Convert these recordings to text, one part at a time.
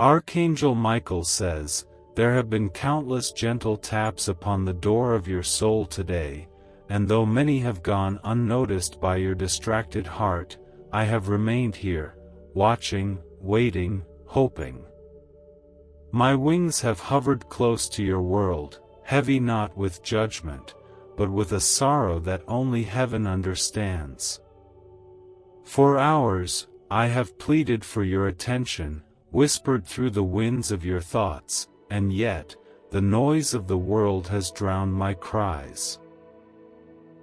Archangel Michael says, "There have been countless gentle taps upon the door of your soul today, and though many have gone unnoticed by your distracted heart, I have remained here, watching, waiting, hoping. My wings have hovered close to your world, heavy not with judgment, but with a sorrow that only heaven understands. For hours, I have pleaded for your attention, whispered through the winds of your thoughts, and yet, the noise of the world has drowned my cries.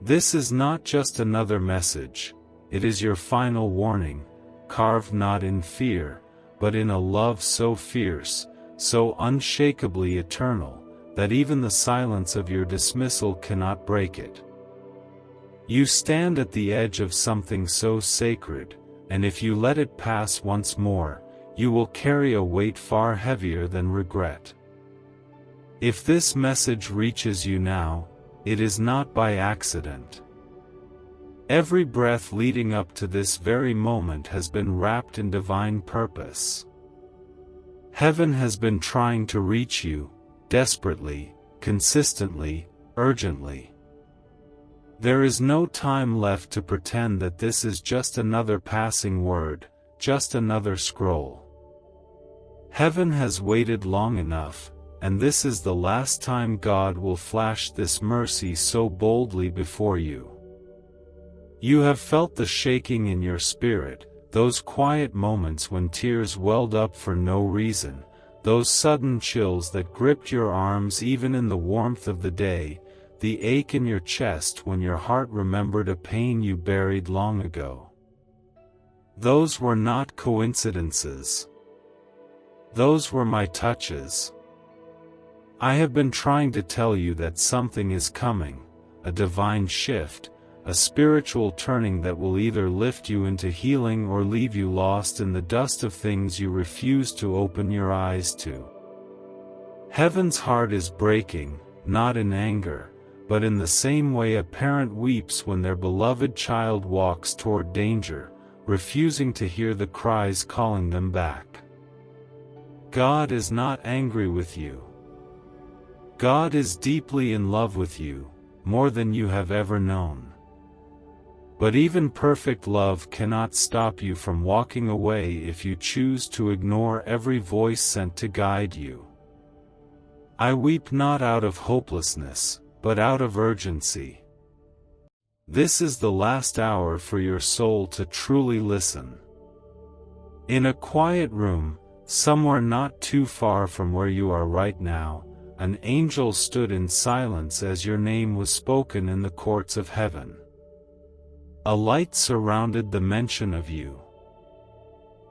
This is not just another message, it is your final warning, carved not in fear, but in a love so fierce, so unshakably eternal, that even the silence of your dismissal cannot break it. You stand at the edge of something so sacred, and if you let it pass once more, you will carry a weight far heavier than regret. If this message reaches you now, it is not by accident. Every breath leading up to this very moment has been wrapped in divine purpose. Heaven has been trying to reach you, desperately, consistently, urgently. There is no time left to pretend that this is just another passing word, just another scroll. Heaven has waited long enough, and this is the last time God will flash this mercy so boldly before you. You have felt the shaking in your spirit, those quiet moments when tears welled up for no reason, those sudden chills that gripped your arms even in the warmth of the day, the ache in your chest when your heart remembered a pain you buried long ago. Those were not coincidences. Those were my touches. I have been trying to tell you that something is coming, a divine shift, a spiritual turning that will either lift you into healing or leave you lost in the dust of things you refuse to open your eyes to. Heaven's heart is breaking, not in anger, but in the same way a parent weeps when their beloved child walks toward danger, refusing to hear the cries calling them back. God is not angry with you. God is deeply in love with you, more than you have ever known. But even perfect love cannot stop you from walking away if you choose to ignore every voice sent to guide you. I weep not out of hopelessness, but out of urgency. This is the last hour for your soul to truly listen. In a quiet room, somewhere not too far from where you are right now, an angel stood in silence as your name was spoken in the courts of heaven. A light surrounded the mention of you.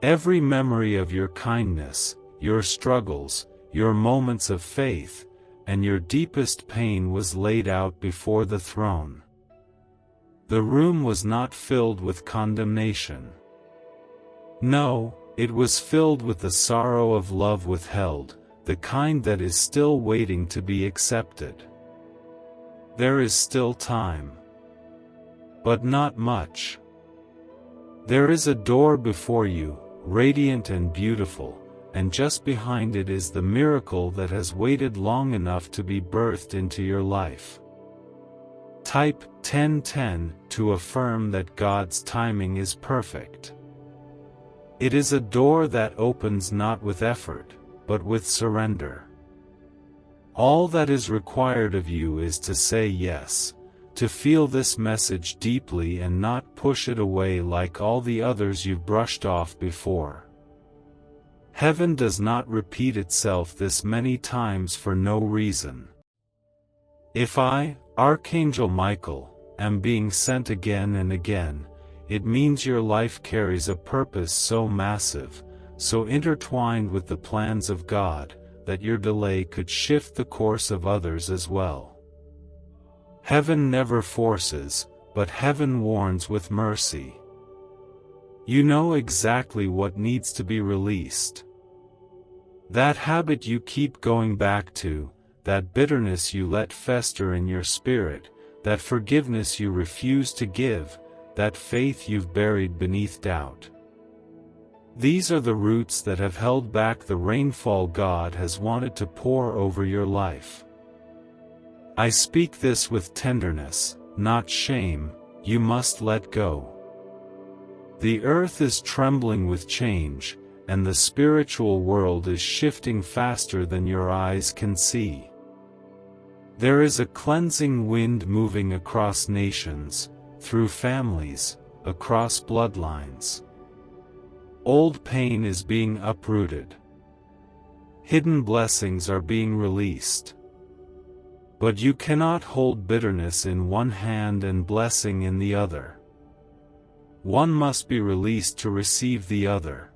Every memory of your kindness, your struggles, your moments of faith, and your deepest pain was laid out before the throne. The room was not filled with condemnation. No, it was filled with the sorrow of love withheld, the kind that is still waiting to be accepted. There is still time. But not much. There is a door before you, radiant and beautiful, and just behind it is the miracle that has waited long enough to be birthed into your life. Type 1010 to affirm that God's timing is perfect. It is a door that opens not with effort, but with surrender. All that is required of you is to say yes, to feel this message deeply and not push it away like all the others you've brushed off before. Heaven does not repeat itself this many times for no reason. If I, Archangel Michael, am being sent again and again, it means your life carries a purpose so massive, so intertwined with the plans of God, that your delay could shift the course of others as well. Heaven never forces, but heaven warns with mercy. You know exactly what needs to be released. That habit you keep going back to, that bitterness you let fester in your spirit, that forgiveness you refuse to give, that faith you've buried beneath doubt. These are the roots that have held back the rainfall God has wanted to pour over your life. I speak this with tenderness, not shame. You must let go. The earth is trembling with change, and the spiritual world is shifting faster than your eyes can see. There is a cleansing wind moving across nations, through families, across bloodlines. Old pain is being uprooted. Hidden blessings are being released. But you cannot hold bitterness in one hand and blessing in the other. One must be released to receive the other.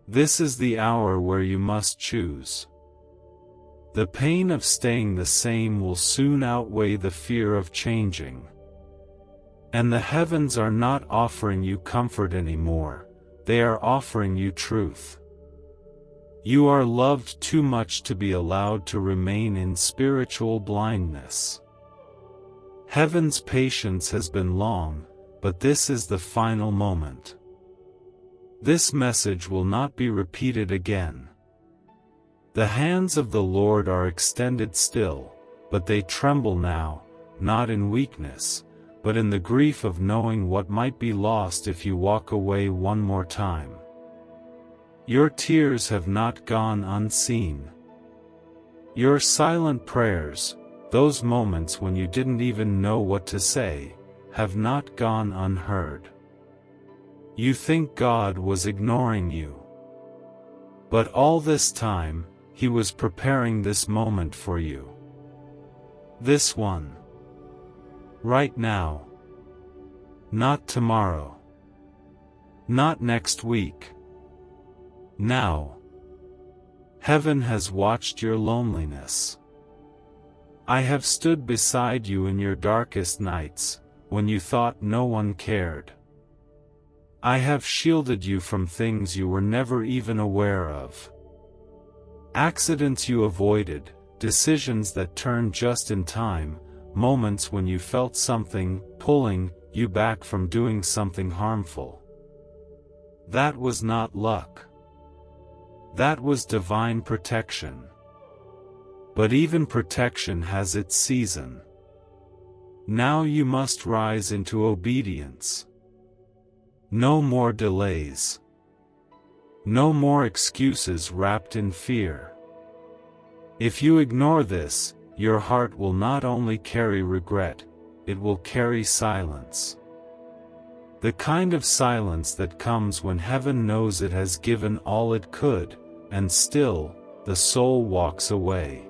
This is the hour where you must choose. The pain of staying the same will soon outweigh the fear of changing. And the heavens are not offering you comfort anymore, they are offering you truth. You are loved too much to be allowed to remain in spiritual blindness. Heaven's patience has been long, but this is the final moment. This message will not be repeated again. The hands of the Lord are extended still, but they tremble now, not in weakness, but in the grief of knowing what might be lost if you walk away one more time. Your tears have not gone unseen. Your silent prayers, those moments when you didn't even know what to say, have not gone unheard. You think God was ignoring you. But all this time, He was preparing this moment for you. This one. Right now. Not tomorrow. Not next week. Now. Heaven has watched your loneliness. I have stood beside you in your darkest nights, when you thought no one cared. I have shielded you from things you were never even aware of. Accidents you avoided, decisions that turned just in time, moments when you felt something pulling you back from doing something harmful. That was not luck. That was divine protection. But even protection has its season. Now you must rise into obedience. No more delays. No more excuses wrapped in fear. If you ignore this, your heart will not only carry regret, it will carry silence. The kind of silence that comes when heaven knows it has given all it could, and still, the soul walks away.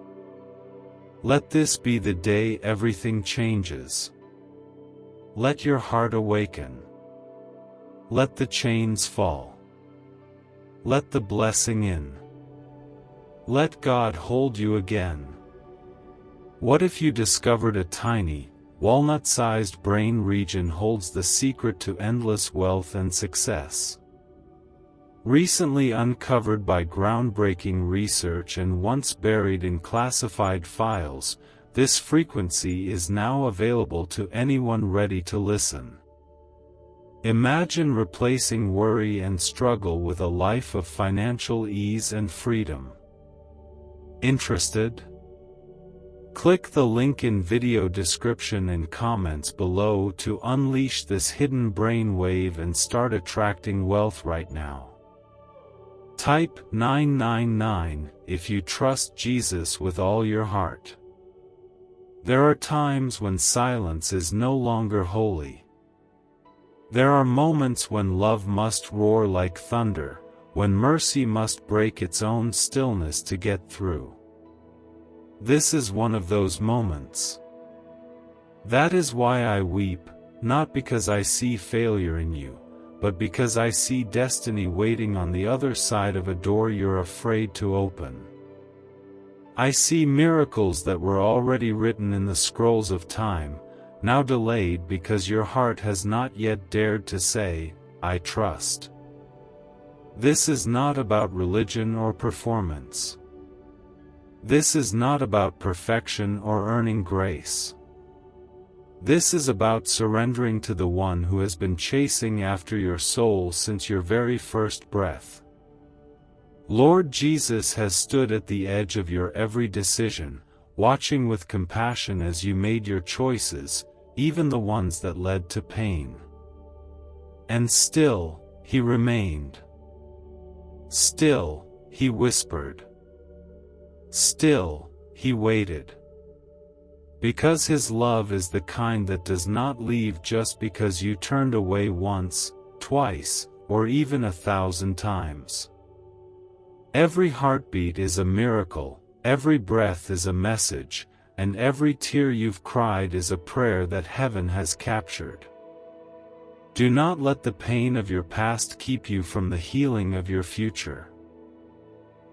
Let this be the day everything changes. Let your heart awaken. Let the chains fall. Let the blessing in. Let God hold you again. What if you discovered a tiny, walnut-sized brain region holds the secret to endless wealth and success? Recently uncovered by groundbreaking research and once buried in classified files, this frequency is now available to anyone ready to listen. Imagine replacing worry and struggle with a life of financial ease and freedom. Interested? Click the link in video description and comments below to unleash this hidden brainwave and start attracting wealth right now. Type 999 if you trust Jesus with all your heart. There are times when silence is no longer holy. There are moments when love must roar like thunder, when mercy must break its own stillness to get through. This is one of those moments. That is why I weep, not because I see failure in you, but because I see destiny waiting on the other side of a door you're afraid to open. I see miracles that were already written in the scrolls of time, now delayed because your heart has not yet dared to say, I trust. This is not about religion or performance. This is not about perfection or earning grace. This is about surrendering to the one who has been chasing after your soul since your very first breath. Lord Jesus has stood at the edge of your every decision, watching with compassion as you made your choices, even the ones that led to pain. And still, he remained. Still, he whispered. Still, he waited. Because his love is the kind that does not leave just because you turned away once, twice, or even 1,000 times. Every heartbeat is a miracle, every breath is a message, and every tear you've cried is a prayer that heaven has captured. Do not let the pain of your past keep you from the healing of your future.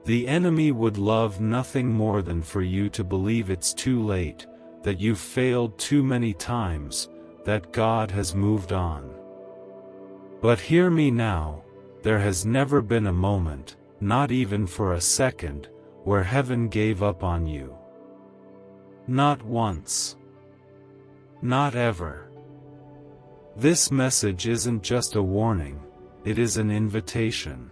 The enemy would love nothing more than for you to believe it's too late, that you've failed too many times, that God has moved on. But hear me now, there has never been a moment, not even for a second, where heaven gave up on you. Not once. Not ever. This message isn't just a warning, it is an invitation.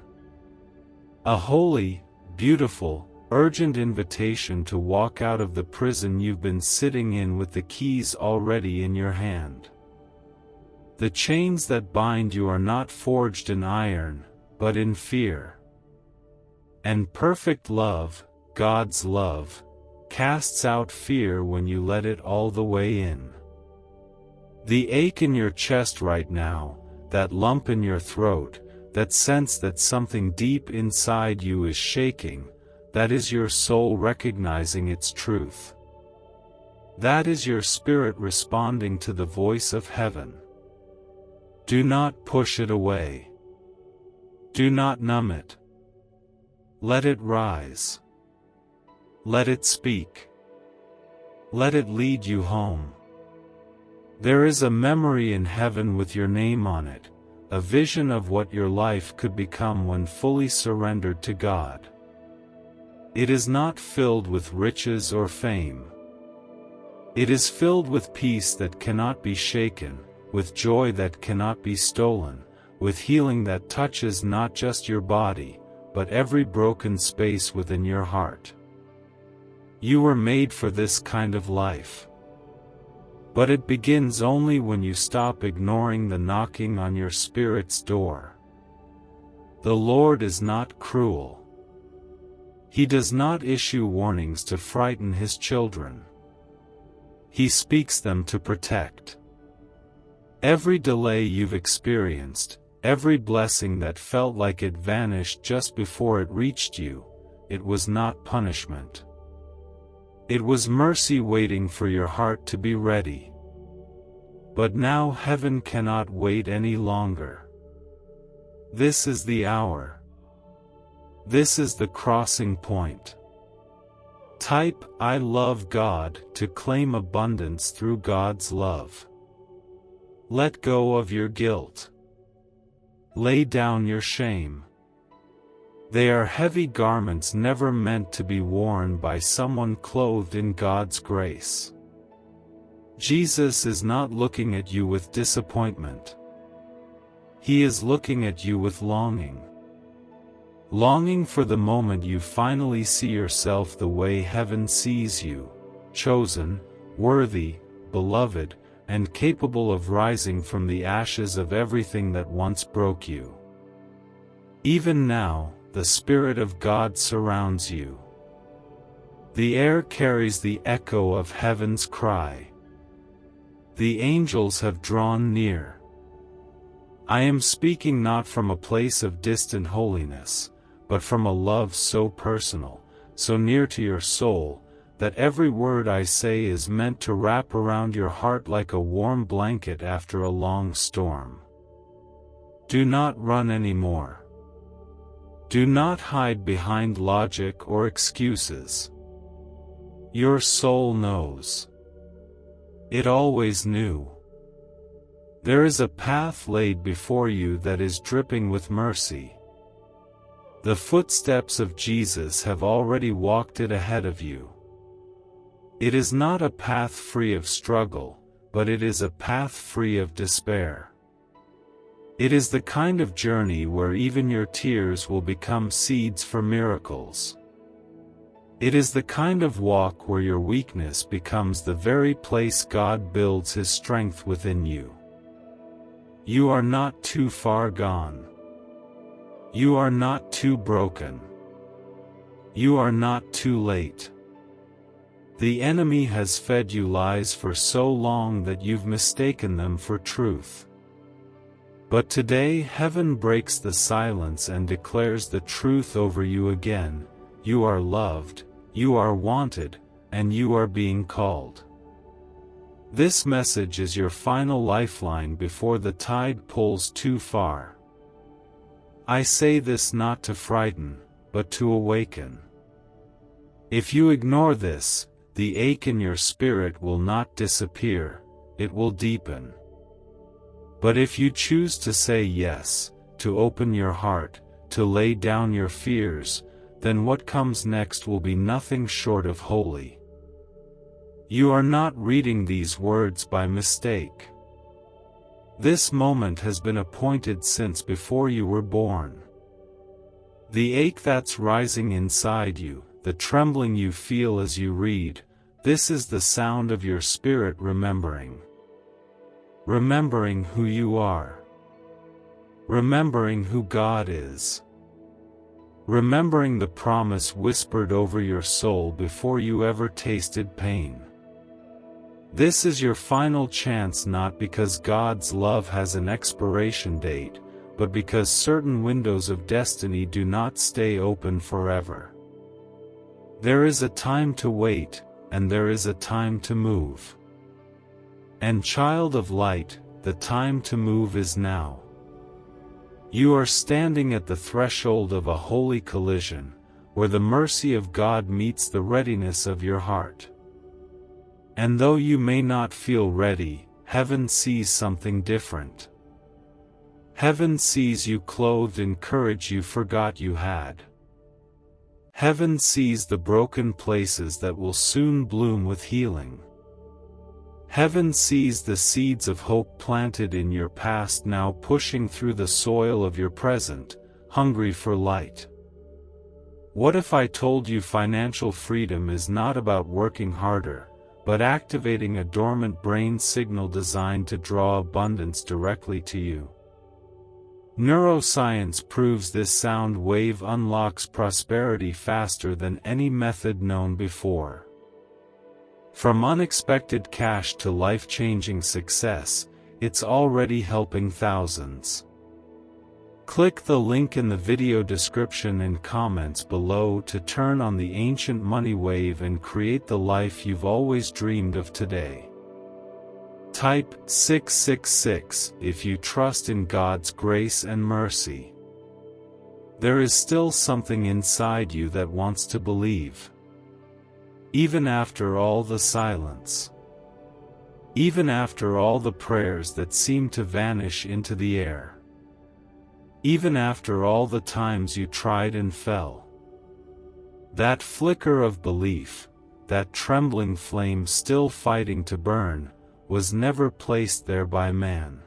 A holy, beautiful, urgent invitation to walk out of the prison you've been sitting in with the keys already in your hand. The chains that bind you are not forged in iron, but in fear. And perfect love, God's love, casts out fear when you let it all the way in. The ache in your chest right now, that lump in your throat, that sense that something deep inside you is shaking, that is your soul recognizing its truth. That is your spirit responding to the voice of heaven. Do not push it away. Do not numb it. Let it rise. Let it speak. Let it lead you home. There is a memory in heaven with your name on it, a vision of what your life could become when fully surrendered to God. It is not filled with riches or fame. It is filled with peace that cannot be shaken, with joy that cannot be stolen, with healing that touches not just your body, but every broken space within your heart. You were made for this kind of life. But it begins only when you stop ignoring the knocking on your spirit's door. The Lord is not cruel. He does not issue warnings to frighten his children. He speaks them to protect. Every delay you've experienced, every blessing that felt like it vanished just before it reached you, it was not punishment. It was mercy waiting for your heart to be ready. But now heaven cannot wait any longer. This is the hour. This is the crossing point. Type "I love God" to claim abundance through God's love. Let go of your guilt. Lay down your shame. They are heavy garments never meant to be worn by someone clothed in God's grace. Jesus is not looking at you with disappointment. He is looking at you with longing. Longing for the moment you finally see yourself the way heaven sees you, chosen, worthy, beloved, and capable of rising from the ashes of everything that once broke you. Even now, the Spirit of God surrounds you. The air carries the echo of heaven's cry. The angels have drawn near. I am speaking not from a place of distant holiness, but from a love so personal, so near to your soul, that every word I say is meant to wrap around your heart like a warm blanket after a long storm. Do not run anymore. Do not hide behind logic or excuses. Your soul knows. It always knew. There is a path laid before you that is dripping with mercy. The footsteps of Jesus have already walked it ahead of you. It is not a path free of struggle, but it is a path free of despair. It is the kind of journey where even your tears will become seeds for miracles. It is the kind of walk where your weakness becomes the very place God builds His strength within you. You are not too far gone. You are not too broken. You are not too late. The enemy has fed you lies for so long that you've mistaken them for truth. But today heaven breaks the silence and declares the truth over you again. You are loved, you are wanted, and you are being called. This message is your final lifeline before the tide pulls too far. I say this not to frighten, but to awaken. If you ignore this, the ache in your spirit will not disappear, it will deepen. But if you choose to say yes, to open your heart, to lay down your fears, then what comes next will be nothing short of holy. You are not reading these words by mistake. This moment has been appointed since before you were born. The ache that's rising inside you, the trembling you feel as you read, this is the sound of your spirit remembering. Remembering who you are. Remembering who God is. Remembering the promise whispered over your soul before you ever tasted pain. This is your final chance, not because God's love has an expiration date, but because certain windows of destiny do not stay open forever. There is a time to wait, and there is a time to move. And child of light, the time to move is now. You are standing at the threshold of a holy collision, where the mercy of God meets the readiness of your heart. And though you may not feel ready, heaven sees something different. Heaven sees you clothed in courage you forgot you had. Heaven sees the broken places that will soon bloom with healing. Heaven sees the seeds of hope planted in your past now pushing through the soil of your present, hungry for light. What if I told you financial freedom is not about working harder, but activating a dormant brain signal designed to draw abundance directly to you? Neuroscience proves this sound wave unlocks prosperity faster than any method known before. From unexpected cash to life-changing success, it's already helping thousands. Click the link in the video description and comments below to turn on the ancient money wave and create the life you've always dreamed of today. Type 666 if you trust in God's grace and mercy. There is still something inside you that wants to believe. Even after all the silence. Even after all the prayers that seem to vanish into the air. Even after all the times you tried and fell. That flicker of belief, that trembling flame still fighting to burn, was never placed there by man.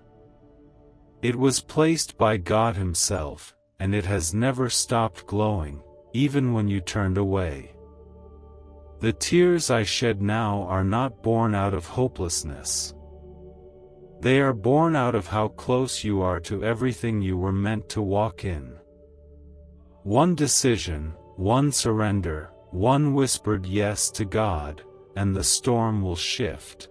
It was placed by God Himself, and it has never stopped glowing, even when you turned away. The tears I shed now are not born out of hopelessness. They are born out of how close you are to everything you were meant to walk in. One decision, one surrender, one whispered yes to God, and the storm will shift.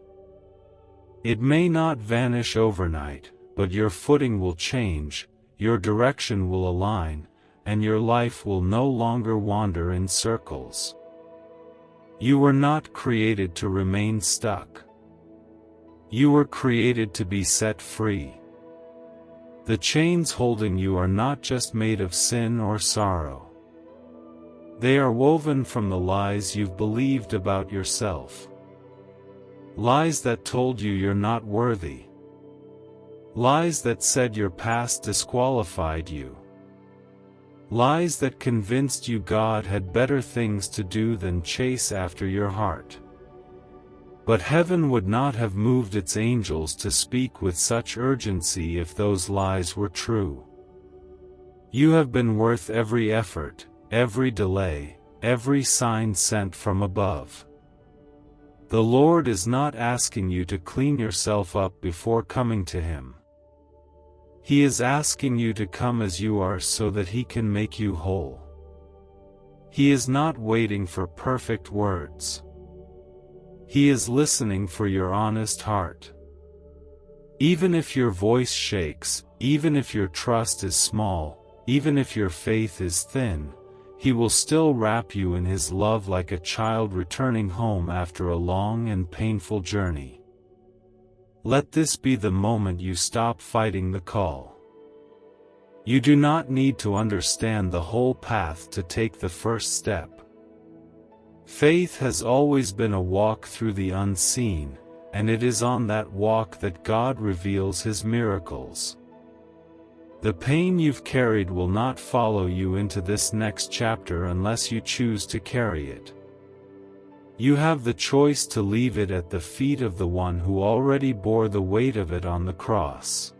It may not vanish overnight, but your footing will change, your direction will align, and your life will no longer wander in circles. You were not created to remain stuck. You were created to be set free. The chains holding you are not just made of sin or sorrow. They are woven from the lies you've believed about yourself. Lies that told you you're not worthy. Lies that said your past disqualified you. Lies that convinced you God had better things to do than chase after your heart. But heaven would not have moved its angels to speak with such urgency if those lies were true. You have been worth every effort, every delay, every sign sent from above. The Lord is not asking you to clean yourself up before coming to Him. He is asking you to come as you are so that He can make you whole. He is not waiting for perfect words. He is listening for your honest heart. Even if your voice shakes, even if your trust is small, even if your faith is thin, He will still wrap you in His love like a child returning home after a long and painful journey. Let this be the moment you stop fighting the call. You do not need to understand the whole path to take the first step. Faith has always been a walk through the unseen, and it is on that walk that God reveals His miracles. The pain you've carried will not follow you into this next chapter unless you choose to carry it. You have the choice to leave it at the feet of the one who already bore the weight of it on the cross.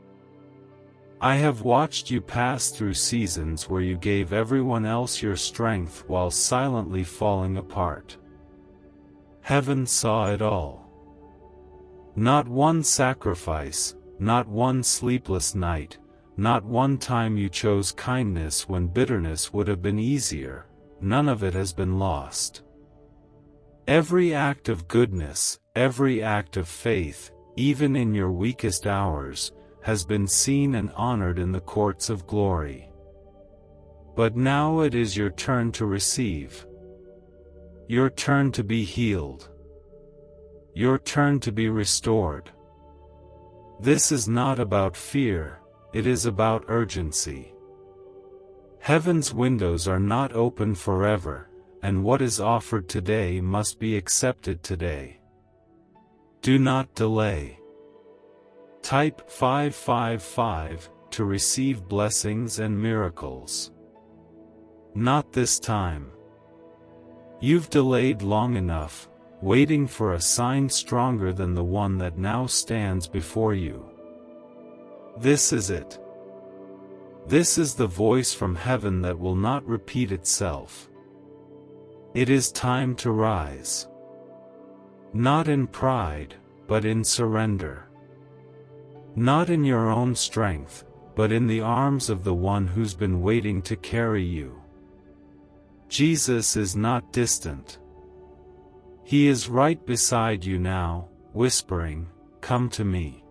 I have watched you pass through seasons where you gave everyone else your strength while silently falling apart. Heaven saw it all. Not one sacrifice, not one sleepless night, not one time you chose kindness when bitterness would have been easier, none of it has been lost. Every act of goodness, every act of faith, even in your weakest hours, has been seen and honored in the courts of glory. But now it is your turn to receive. Your turn to be healed. Your turn to be restored. This is not about fear, it is about urgency. Heaven's windows are not open forever, and what is offered today must be accepted today. Do not delay. Type 555 to receive blessings and miracles. Not this time. You've delayed long enough, waiting for a sign stronger than the one that now stands before you. This is it. This is the voice from heaven that will not repeat itself. It is time to rise. Not in pride, but in surrender. Not in your own strength, but in the arms of the one who's been waiting to carry you. Jesus is not distant. He is right beside you now, whispering, "Come to me."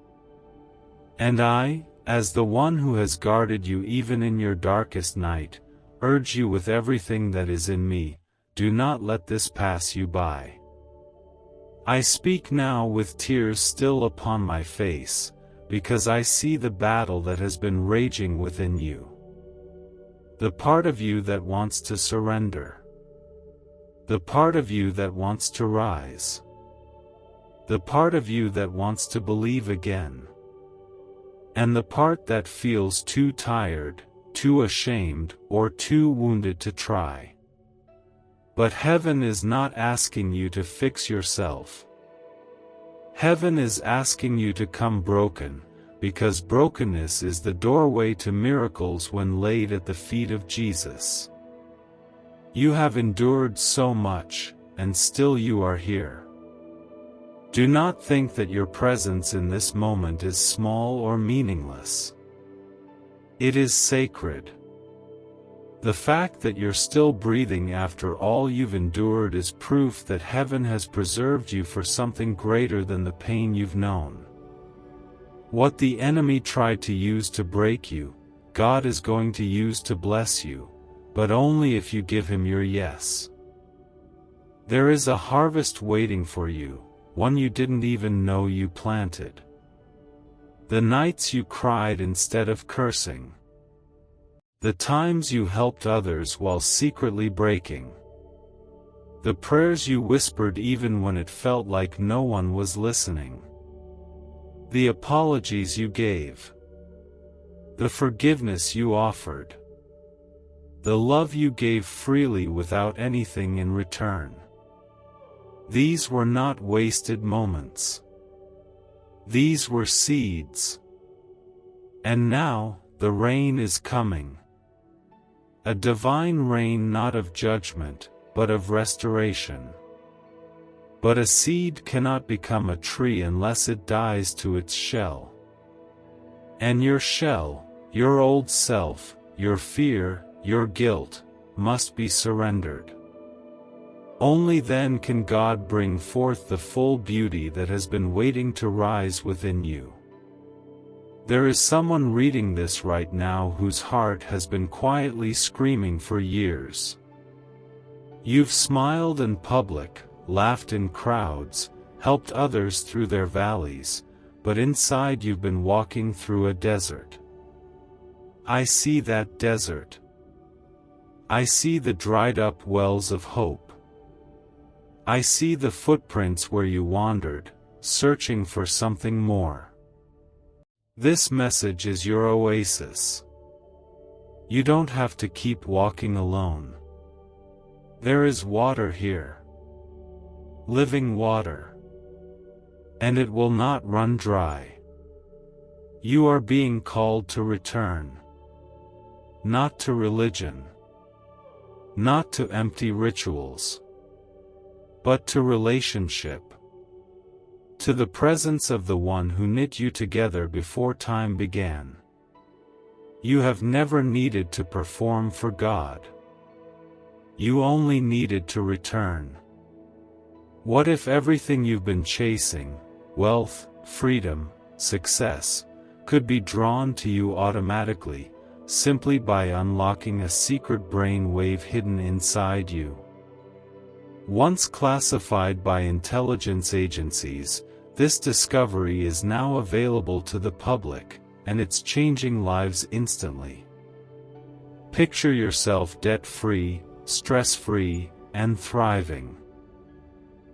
And I, as the one who has guarded you even in your darkest night, urge you with everything that is in me, do not let this pass you by. I speak now with tears still upon my face, because I see the battle that has been raging within you. The part of you that wants to surrender. The part of you that wants to rise. The part of you that wants to believe again. And the part that feels too tired, too ashamed, or too wounded to try. But heaven is not asking you to fix yourself. Heaven is asking you to come broken, because brokenness is the doorway to miracles when laid at the feet of Jesus. You have endured so much, and still you are here. Do not think that your presence in this moment is small or meaningless. It is sacred. The fact that you're still breathing after all you've endured is proof that heaven has preserved you for something greater than the pain you've known. What the enemy tried to use to break you, God is going to use to bless you, but only if you give Him your yes. There is a harvest waiting for you, one you didn't even know you planted. The nights you cried instead of cursing. The times you helped others while secretly breaking. The prayers you whispered even when it felt like no one was listening. The apologies you gave. The forgiveness you offered. The love you gave freely without anything in return. These were not wasted moments. These were seeds. And now, the rain is coming. A divine rain not of judgment, but of restoration. But a seed cannot become a tree unless it dies to its shell. And your shell, your old self, your fear, your guilt, must be surrendered. Only then can God bring forth the full beauty that has been waiting to rise within you. There is someone reading this right now whose heart has been quietly screaming for years. You've smiled in public, laughed in crowds, helped others through their valleys, but inside you've been walking through a desert. I see that desert. I see the dried up wells of hope. I see the footprints where you wandered, searching for something more. This message is your oasis. You don't have to keep walking alone. There is water here. Living water. And it will not run dry. You are being called to return. Not to religion. Not to empty rituals. But to relationship. To the presence of the one who knit you together before time began. You have never needed to perform for God. You only needed to return. What if everything you've been chasing, wealth, freedom, success, could be drawn to you automatically, simply by unlocking a secret brain wave hidden inside you? Once classified by intelligence agencies, this discovery is now available to the public, and it's changing lives instantly. Picture yourself debt-free, stress-free, and thriving.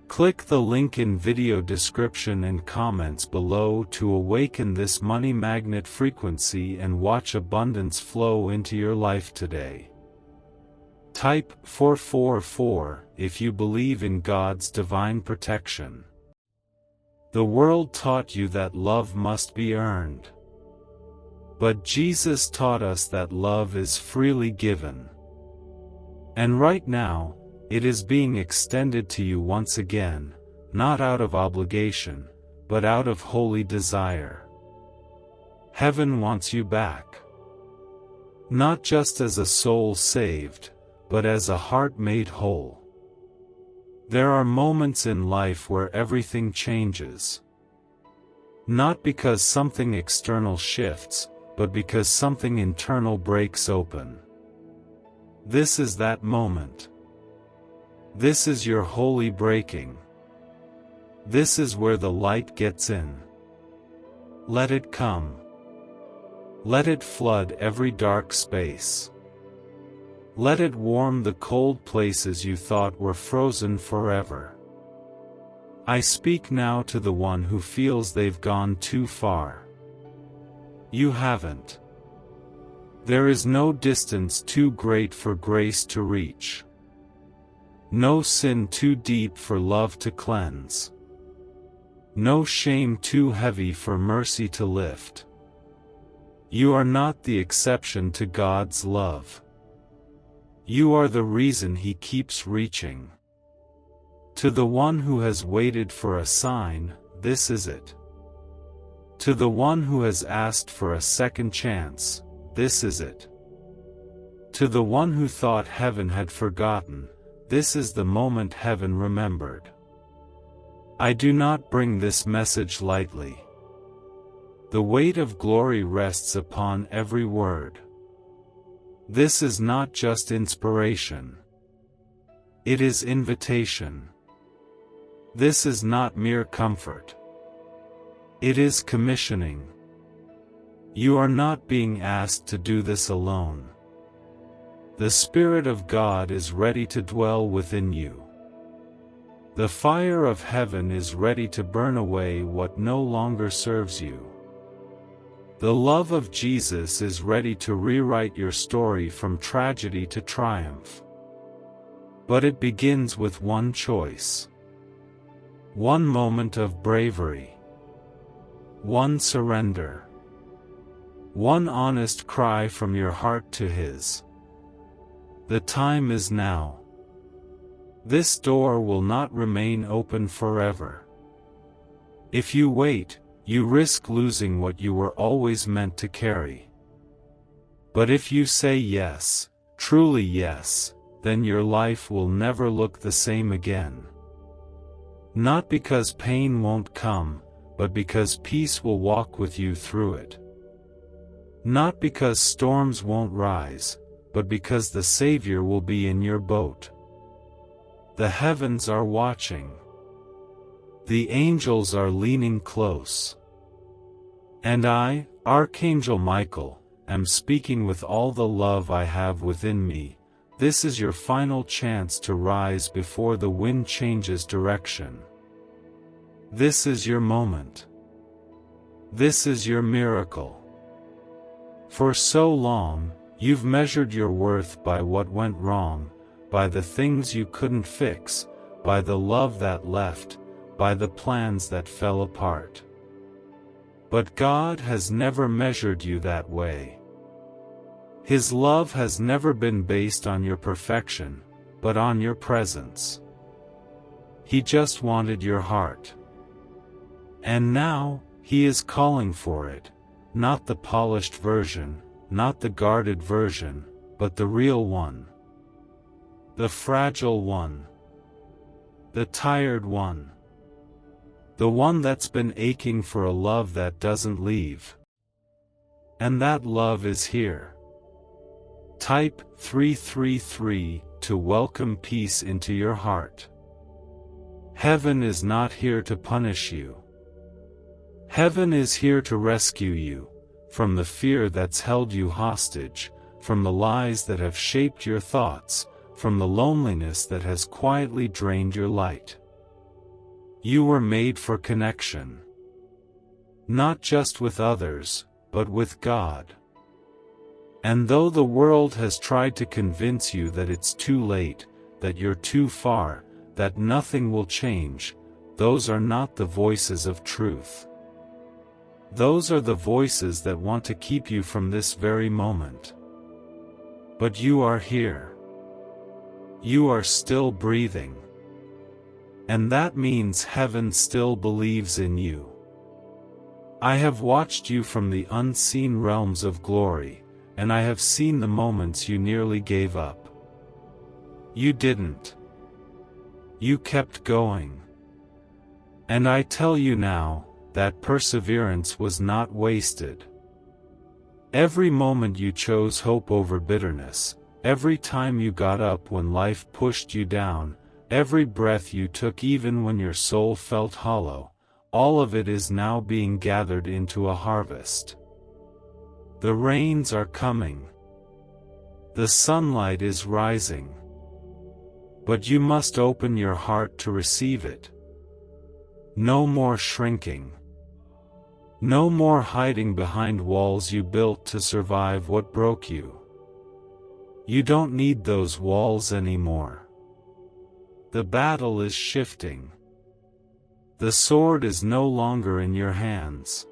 Click the link in video description and comments below to awaken this money magnet frequency and watch abundance flow into your life today. Type 444 if you believe in God's divine protection. The world taught you that love must be earned. But Jesus taught us that love is freely given. And right now, it is being extended to you once again, not out of obligation, but out of holy desire. Heaven wants you back. Not just as a soul saved, but as a heart made whole. There are moments in life where everything changes. Not because something external shifts, but because something internal breaks open. This is that moment. This is your holy breaking. This is where the light gets in. Let it come. Let it flood every dark space. Let it warm the cold places you thought were frozen forever. I speak now to the one who feels they've gone too far. You haven't. There is no distance too great for grace to reach. No sin too deep for love to cleanse. No shame too heavy for mercy to lift. You are not the exception to God's love. You are the reason He keeps reaching. To the one who has waited for a sign, this is it. To the one who has asked for a second chance, this is it. To the one who thought heaven had forgotten, this is the moment heaven remembered. I do not bring this message lightly. The weight of glory rests upon every word. This is not just inspiration. It is invitation. This is not mere comfort. It is commissioning. You are not being asked to do this alone. The Spirit of God is ready to dwell within you. The fire of heaven is ready to burn away what no longer serves you. The love of Jesus is ready to rewrite your story from tragedy to triumph. But it begins with one choice. One moment of bravery. One surrender. One honest cry from your heart to His. The time is now. This door will not remain open forever. If you wait, you risk losing what you were always meant to carry. But if you say yes, truly yes, then your life will never look the same again. Not because pain won't come, but because peace will walk with you through it. Not because storms won't rise, but because the Savior will be in your boat. The heavens are watching. The angels are leaning close. And I, Archangel Michael, am speaking with all the love I have within me. This is your final chance to rise before the wind changes direction. This is your moment. This is your miracle. For so long, you've measured your worth by what went wrong, by the things you couldn't fix, by the love that left, by the plans that fell apart. But God has never measured you that way. His love has never been based on your perfection, but on your presence. He just wanted your heart. And now, He is calling for it, not the polished version, not the guarded version, but the real one. The fragile one. The tired one. The one that's been aching for a love that doesn't leave. And that love is here. Type 333 to welcome peace into your heart. Heaven is not here to punish you. Heaven is here to rescue you, from the fear that's held you hostage, from the lies that have shaped your thoughts, from the loneliness that has quietly drained your light. You were made for connection. Not just with others, but with God. And though the world has tried to convince you that it's too late, that you're too far, that nothing will change, those are not the voices of truth. Those are the voices that want to keep you from this very moment. But you are here. You are still breathing. And that means heaven still believes in you. I have watched you from the unseen realms of glory, and I have seen the moments you nearly gave up. You didn't. You kept going. And I tell you now, that perseverance was not wasted. Every moment you chose hope over bitterness, every time you got up when life pushed you down, every breath you took even when your soul felt hollow, all of it is now being gathered into a harvest. The rains are coming. The sunlight is rising. But you must open your heart to receive it. No more shrinking. No more hiding behind walls you built to survive what broke you. You don't need those walls anymore. The battle is shifting. The sword is no longer in your hands.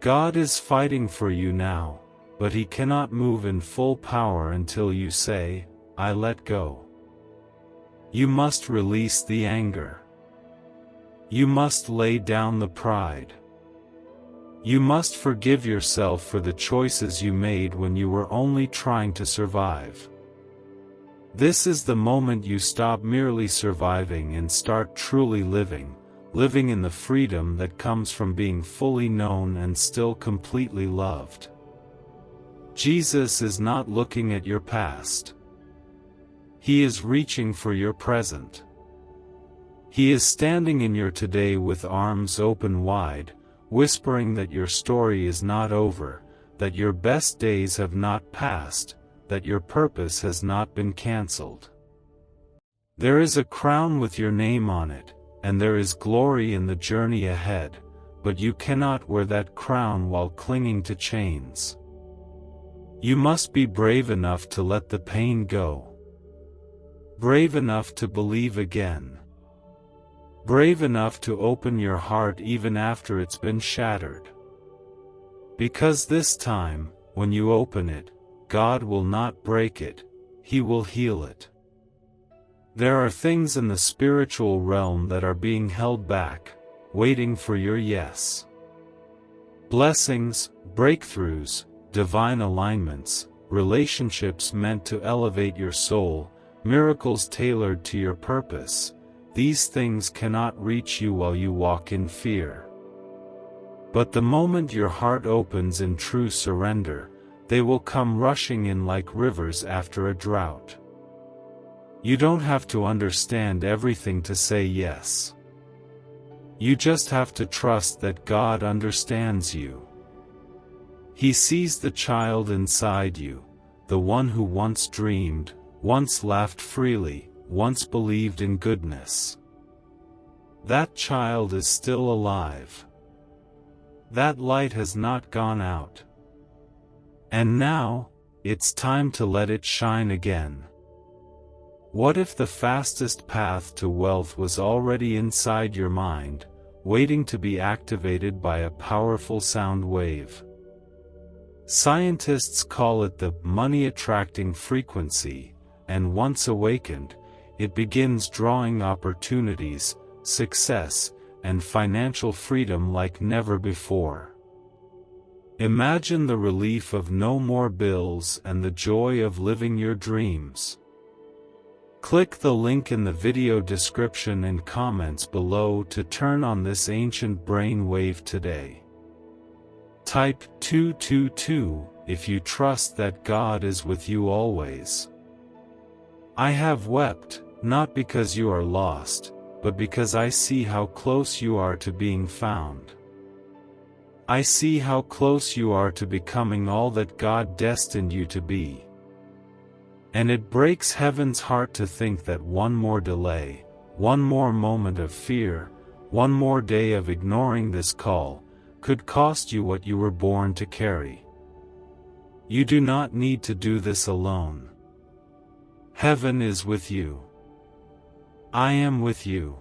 God is fighting for you now, but He cannot move in full power until you say, I let go. You must release the anger. You must lay down the pride. You must forgive yourself for the choices you made when you were only trying to survive. This is the moment you stop merely surviving and start truly living, living in the freedom that comes from being fully known and still completely loved. Jesus is not looking at your past. He is reaching for your present. He is standing in your today with arms open wide, whispering that your story is not over, that your best days have not passed, that your purpose has not been cancelled. There is a crown with your name on it, and there is glory in the journey ahead, but you cannot wear that crown while clinging to chains. You must be brave enough to let the pain go. Brave enough to believe again. brave enough to open your heart even after it's been shattered. Because this time, when you open it, God will not break it, He will heal it. There are things in the spiritual realm that are being held back, waiting for your yes. Blessings, breakthroughs, divine alignments, relationships meant to elevate your soul, miracles tailored to your purpose, these things cannot reach you while you walk in fear. But the moment your heart opens in true surrender, they will come rushing in like rivers after a drought. You don't have to understand everything to say yes. You just have to trust that God understands you. He sees the child inside you, the one who once dreamed, once laughed freely, once believed in goodness. That child is still alive. That light has not gone out. And now, it's time to let it shine again. What if the fastest path to wealth was already inside your mind, waiting to be activated by a powerful sound wave? Scientists call it the money-attracting frequency, and once awakened, it begins drawing opportunities, success, and financial freedom like never before. Imagine the relief of no more bills and the joy of living your dreams. Click the link in the video description and comments below to turn on this ancient brain wave today. Type 222 if you trust that God is with you always. I have wept, not because you are lost, but because I see how close you are to being found. I see how close you are to becoming all that God destined you to be. And it breaks heaven's heart to think that one more delay, one more moment of fear, one more day of ignoring this call, could cost you what you were born to carry. You do not need to do this alone. Heaven is with you. I am with you.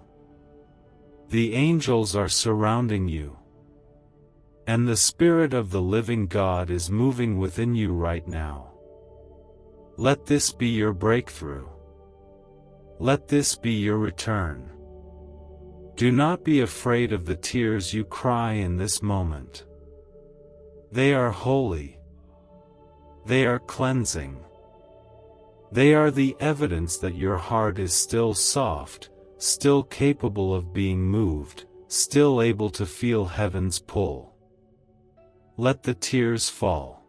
The angels are surrounding you. And the Spirit of the living God is moving within you right now. Let this be your breakthrough. Let this be your return. Do not be afraid of the tears you cry in this moment. They are holy. They are cleansing. They are the evidence that your heart is still soft, still capable of being moved, still able to feel heaven's pull. Let the tears fall.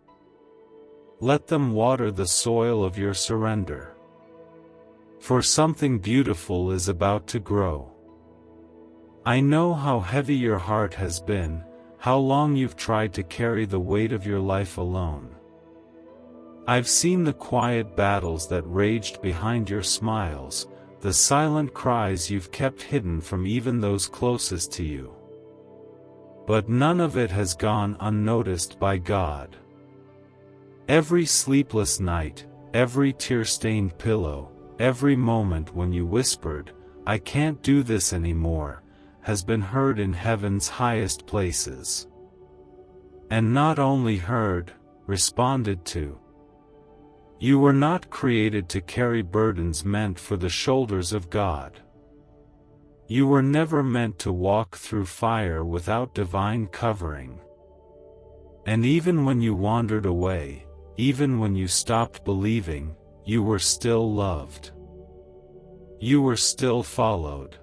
Let them water the soil of your surrender. For something beautiful is about to grow. I know how heavy your heart has been, how long you've tried to carry the weight of your life alone. I've seen the quiet battles that raged behind your smiles, the silent cries you've kept hidden from even those closest to you. But none of it has gone unnoticed by God. Every sleepless night, every tear-stained pillow, every moment when you whispered, "I can't do this anymore," has been heard in heaven's highest places. And not only heard, responded to. You were not created to carry burdens meant for the shoulders of God. You were never meant to walk through fire without divine covering. And even when you wandered away, even when you stopped believing, you were still loved. You were still followed.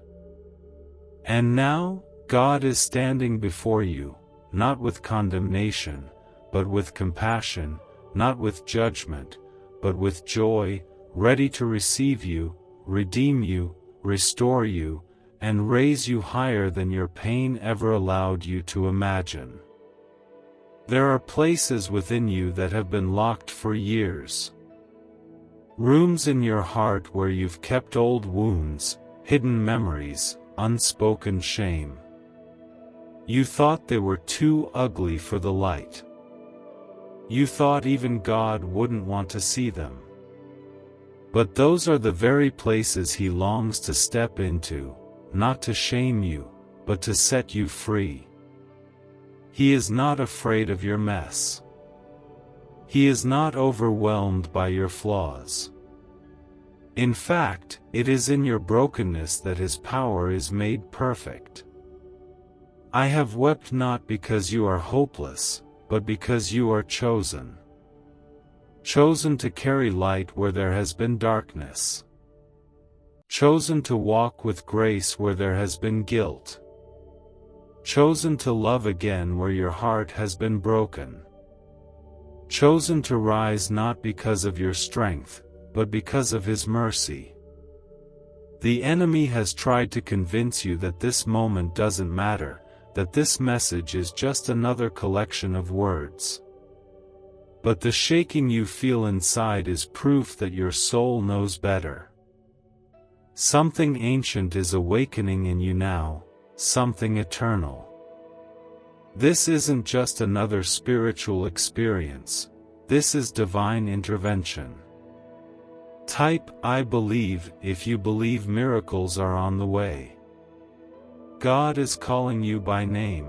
And now, God is standing before you, not with condemnation, but with compassion, not with judgment, but with joy, ready to receive you, redeem you, restore you, and raise you higher than your pain ever allowed you to imagine. There are places within you that have been locked for years. Rooms in your heart where you've kept old wounds, hidden memories, unspoken shame. You thought they were too ugly for the light. You thought even God wouldn't want to see them. But those are the very places He longs to step into, not to shame you, but to set you free. He is not afraid of your mess. He is not overwhelmed by your flaws. In fact, it is in your brokenness that His power is made perfect. I have wept not because you are hopeless, but because you are chosen. Chosen to carry light where there has been darkness. Chosen to walk with grace where there has been guilt. Chosen to love again where your heart has been broken. Chosen to rise not because of your strength, but because of His mercy. The enemy has tried to convince you that this moment doesn't matter, that this message is just another collection of words. But the shaking you feel inside is proof that your soul knows better. Something ancient is awakening in you now, something eternal. This isn't just another spiritual experience, this is divine intervention. Type "I believe" if you believe miracles are on the way. God is calling you by name.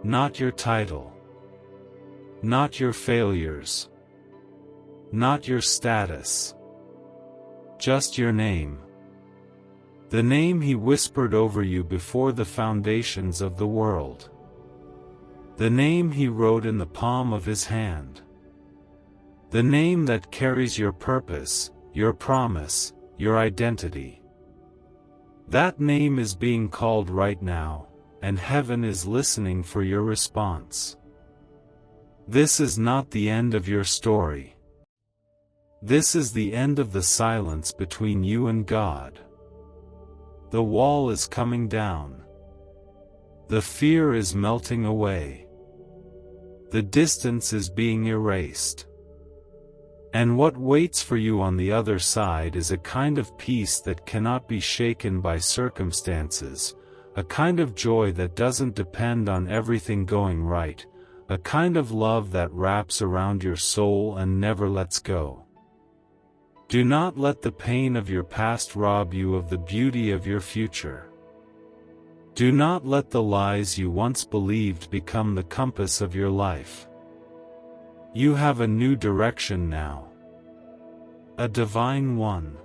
Not your title. Not your failures. Not your status. Just your name. The name He whispered over you before the foundations of the world. The name He wrote in the palm of His hand. The name that carries your purpose, your promise, your identity. That name is being called right now, and heaven is listening for your response. This is not the end of your story. This is the end of the silence between you and God. The wall is coming down. The fear is melting away. The distance is being erased. And what waits for you on the other side is a kind of peace that cannot be shaken by circumstances, a kind of joy that doesn't depend on everything going right, a kind of love that wraps around your soul and never lets go. Do not let the pain of your past rob you of the beauty of your future. Do not let the lies you once believed become the compass of your life. You have a new direction now. A divine one.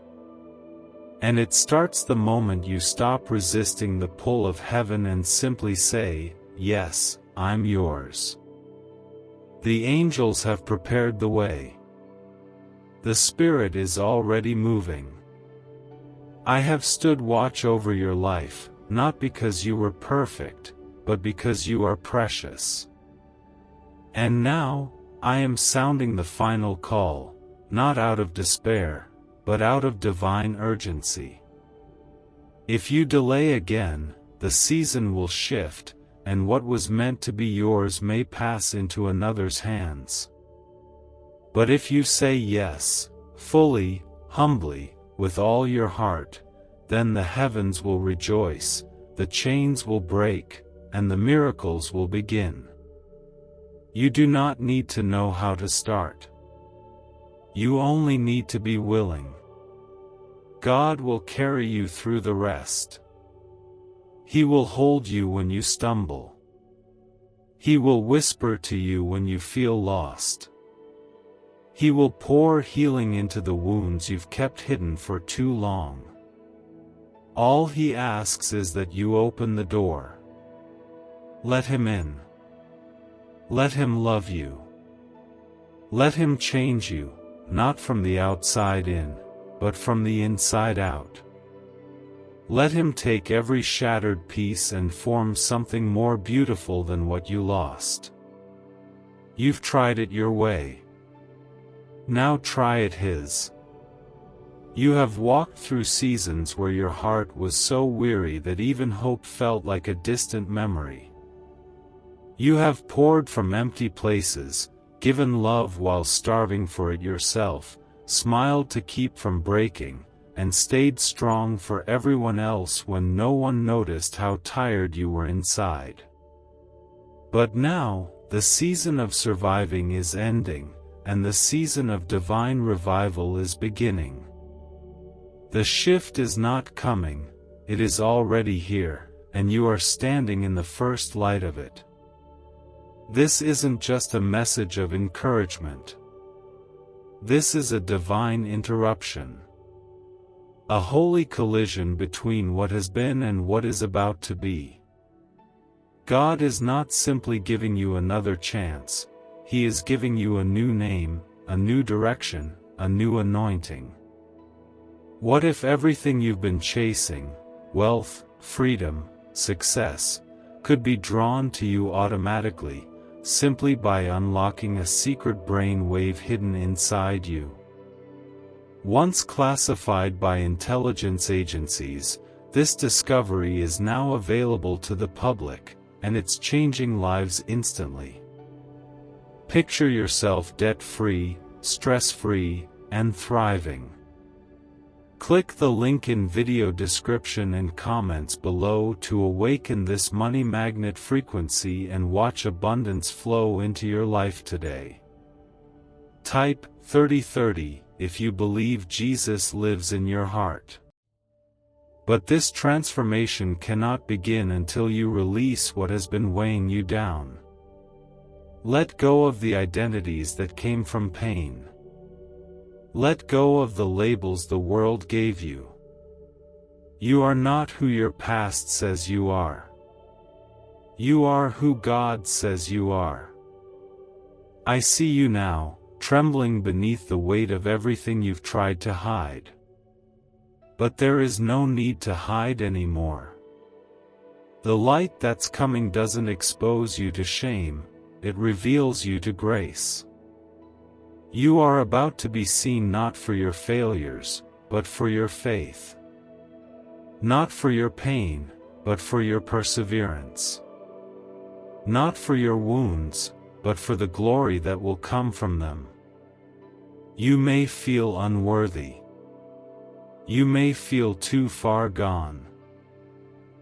And it starts the moment you stop resisting the pull of heaven and simply say, "Yes, I'm yours." The angels have prepared the way. The Spirit is already moving. I have stood watch over your life, not because you were perfect, but because you are precious. And now, I am sounding the final call, not out of despair, but out of divine urgency. If you delay again, the season will shift, and what was meant to be yours may pass into another's hands. But if you say yes, fully, humbly, with all your heart, then the heavens will rejoice, the chains will break, and the miracles will begin. You do not need to know how to start. You only need to be willing. God will carry you through the rest. He will hold you when you stumble. He will whisper to you when you feel lost. He will pour healing into the wounds you've kept hidden for too long. All He asks is that you open the door. Let Him in. Let Him love you. Let Him change you, not from the outside in, but from the inside out. Let Him take every shattered piece and form something more beautiful than what you lost. You've tried it your way. Now try it His. You have walked through seasons where your heart was so weary that even hope felt like a distant memory. You have poured from empty places, given love while starving for it yourself, smiled to keep from breaking, and stayed strong for everyone else when no one noticed how tired you were inside. But now, the season of surviving is ending, and the season of divine revival is beginning. The shift is not coming, it is already here, and you are standing in the first light of it. This isn't just a message of encouragement. This is a divine interruption. A holy collision between what has been and what is about to be. God is not simply giving you another chance, He is giving you a new name, a new direction, a new anointing. What if everything you've been chasing, wealth, freedom, success, could be drawn to you automatically, simply by unlocking a secret brain wave hidden inside you? Once classified by intelligence agencies, this discovery is now available to the public, and it's changing lives instantly. Picture yourself debt-free, stress-free, and thriving. Click the link in video description and comments below to awaken this money magnet frequency and watch abundance flow into your life today. Type 3030 if you believe Jesus lives in your heart. But this transformation cannot begin until you release what has been weighing you down. Let go of the identities that came from pain. Let go of the labels the world gave you. You are not who your past says you are. You are who God says you are. I see you now, trembling beneath the weight of everything you've tried to hide. But there is no need to hide anymore. The light that's coming doesn't expose you to shame, it reveals you to grace. You are about to be seen not for your failures, but for your faith. Not for your pain, but for your perseverance. Not for your wounds, but for the glory that will come from them. You may feel unworthy. You may feel too far gone.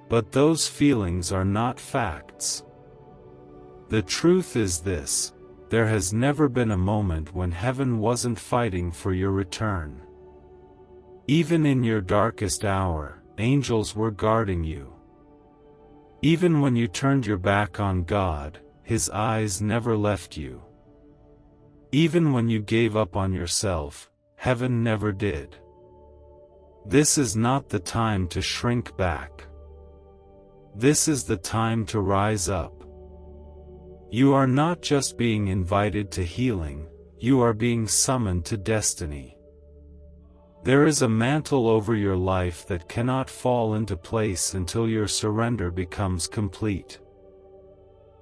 But those feelings are not facts. The truth is this: there has never been a moment when heaven wasn't fighting for your return. Even in your darkest hour, angels were guarding you. Even when you turned your back on God, His eyes never left you. Even when you gave up on yourself, heaven never did. This is not the time to shrink back. This is the time to rise up. You are not just being invited to healing, you are being summoned to destiny. There is a mantle over your life that cannot fall into place until your surrender becomes complete.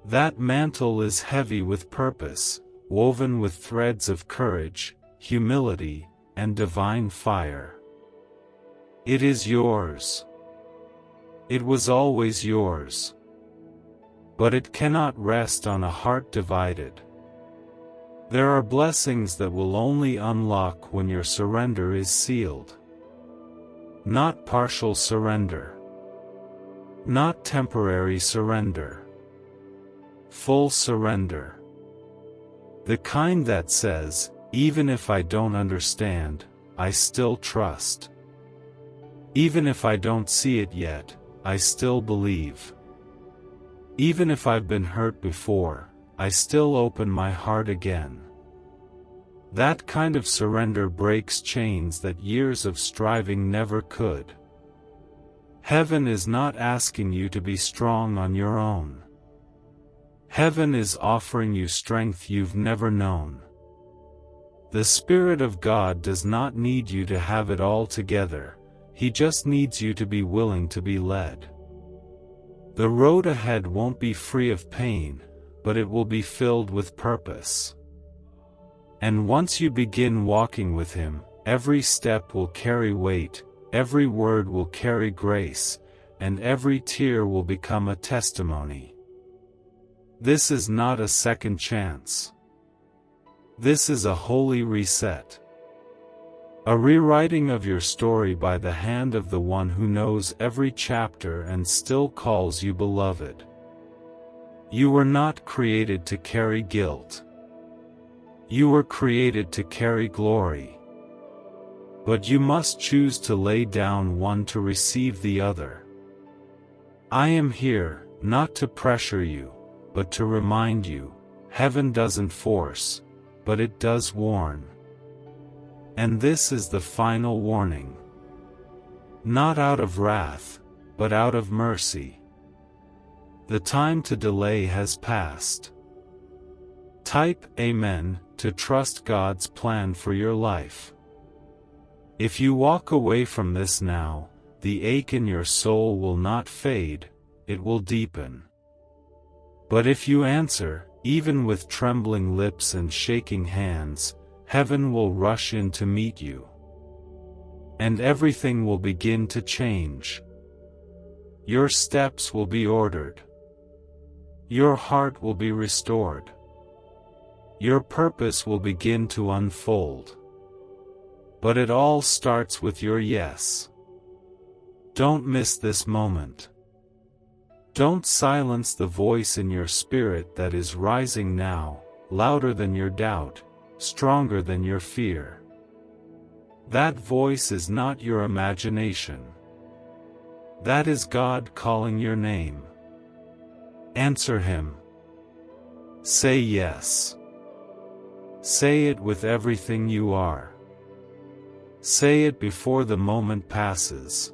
That mantle is heavy with purpose, woven with threads of courage, humility, and divine fire. It is yours. It was always yours. But it cannot rest on a heart divided. There are blessings that will only unlock when your surrender is sealed. Not partial surrender. Not temporary surrender. Full surrender. The kind that says, even if I don't understand, I still trust. Even if I don't see it yet, I still believe. Even if I've been hurt before, I still open my heart again. That kind of surrender breaks chains that years of striving never could. Heaven is not asking you to be strong on your own. Heaven is offering you strength you've never known. The Spirit of God does not need you to have it all together, He just needs you to be willing to be led. The road ahead won't be free of pain, but it will be filled with purpose. And once you begin walking with Him, every step will carry weight, every word will carry grace, and every tear will become a testimony. This is not a second chance. This is a holy reset. A rewriting of your story by the hand of the One who knows every chapter and still calls you beloved. You were not created to carry guilt. You were created to carry glory. But you must choose to lay down one to receive the other. I am here, not to pressure you, but to remind you, heaven doesn't force, but it does warn. And this is the final warning. Not out of wrath, but out of mercy. The time to delay has passed. Type Amen to trust God's plan for your life. If you walk away from this now, the ache in your soul will not fade, it will deepen. But if you answer, even with trembling lips and shaking hands, heaven will rush in to meet you. And everything will begin to change. Your steps will be ordered. Your heart will be restored. Your purpose will begin to unfold. But it all starts with your yes. Don't miss this moment. Don't silence the voice in your spirit that is rising now, louder than your doubt, stronger than your fear. That voice is not your imagination. That is God calling your name. Answer Him. Say yes. Say it with everything you are. Say it before the moment passes.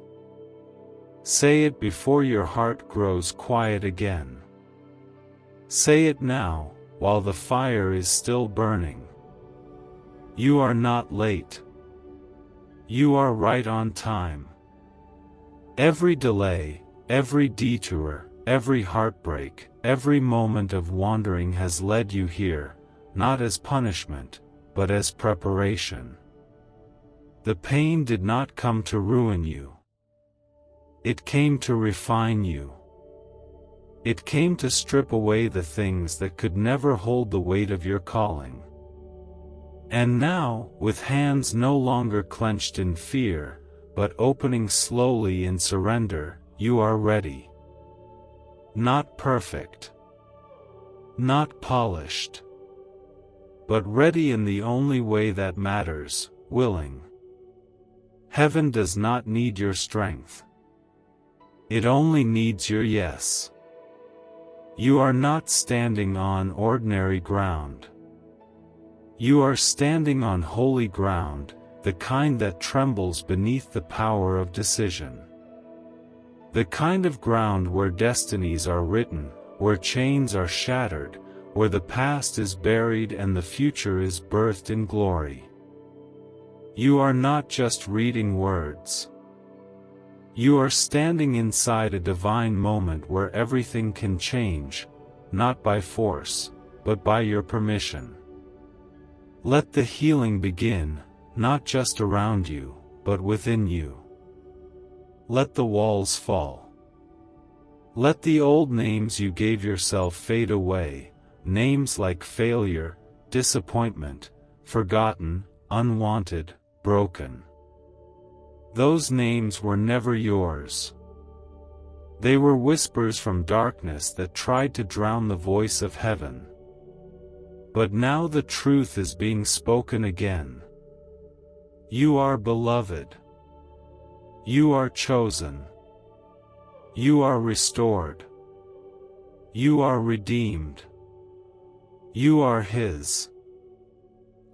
Say it before your heart grows quiet again. Say it now, while the fire is still burning. You are not late. You are right on time. Every delay, every detour, every heartbreak, every moment of wandering has led you here, not as punishment, but as preparation. The pain did not come to ruin you. It came to refine you. It came to strip away the things that could never hold the weight of your calling. And now, with hands no longer clenched in fear, but opening slowly in surrender, you are ready. Not perfect. Not polished. But ready in the only way that matters, willing. Heaven does not need your strength. It only needs your yes. You are not standing on ordinary ground. You are standing on holy ground, the kind that trembles beneath the power of decision. The kind of ground where destinies are written, where chains are shattered, where the past is buried and the future is birthed in glory. You are not just reading words. You are standing inside a divine moment where everything can change, not by force, but by your permission. Let the healing begin, not just around you, but within you. Let the walls fall. Let the old names you gave yourself fade away, names like failure, disappointment, forgotten, unwanted, broken. Those names were never yours. They were whispers from darkness that tried to drown the voice of heaven. But now the truth is being spoken again. You are beloved. You are chosen. You are restored. You are redeemed. You are His.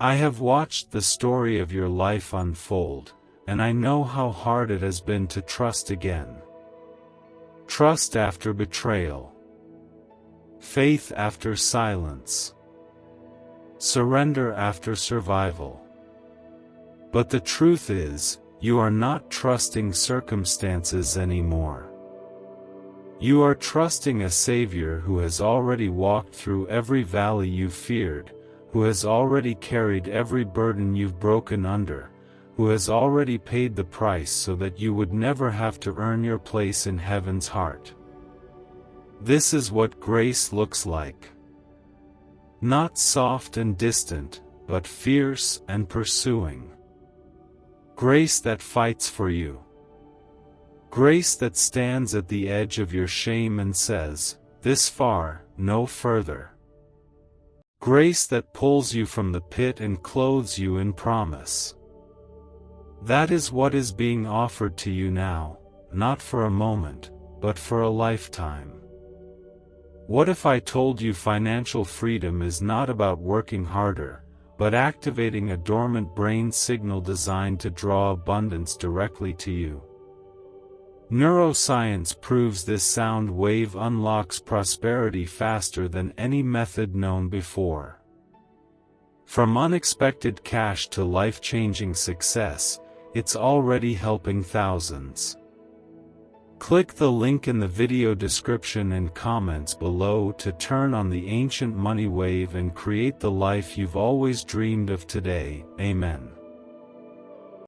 I have watched the story of your life unfold, and I know how hard it has been to trust again. Trust after betrayal. Faith after silence. Surrender after survival. But the truth is, you are not trusting circumstances anymore. You are trusting a Savior who has already walked through every valley you feared, who has already carried every burden you've broken under, who has already paid the price so that you would never have to earn your place in heaven's heart. This is what grace looks like. Not soft and distant, but fierce and pursuing. Grace that fights for you. Grace that stands at the edge of your shame and says, "This far, no further." Grace that pulls you from the pit and clothes you in promise. That is what is being offered to you now, not for a moment, but for a lifetime. What if I told you financial freedom is not about working harder, but activating a dormant brain signal designed to draw abundance directly to you? Neuroscience proves this sound wave unlocks prosperity faster than any method known before. From unexpected cash to life-changing success, it's already helping thousands. Click the link in the video description and comments below to turn on the ancient money wave and create the life you've always dreamed of today. Amen.